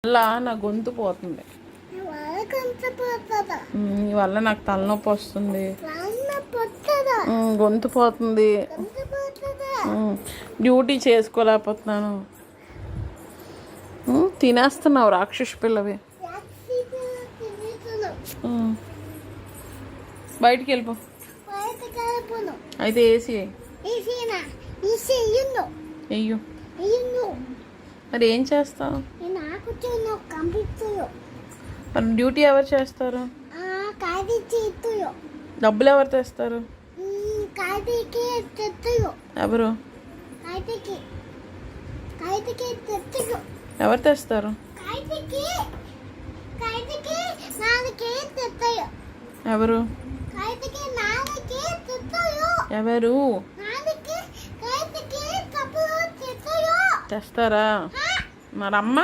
వల్ల నా గొంతు పోతుంది. నీ వల్ల నాకు తలనొప్పి వస్తుంది, గొంతు పోతుంది, డ్యూటీ చేసుకోలేకపోతున్నాను. తినేస్తున్నావు రాక్షసు పిల్లవి. బయటికి వెళ్ళిపో. అయితే ఏసీ వెయ్యు. మరి ఏం చేస్తావు? మరి డ్యూటీ ఎవరు చేస్తారు? డబ్బులు ఎవరు తెస్తారు? ఎవరు ఎవరు తెస్తారు? ఎవరు ఎవరు తెస్తారా? మరి అమ్మ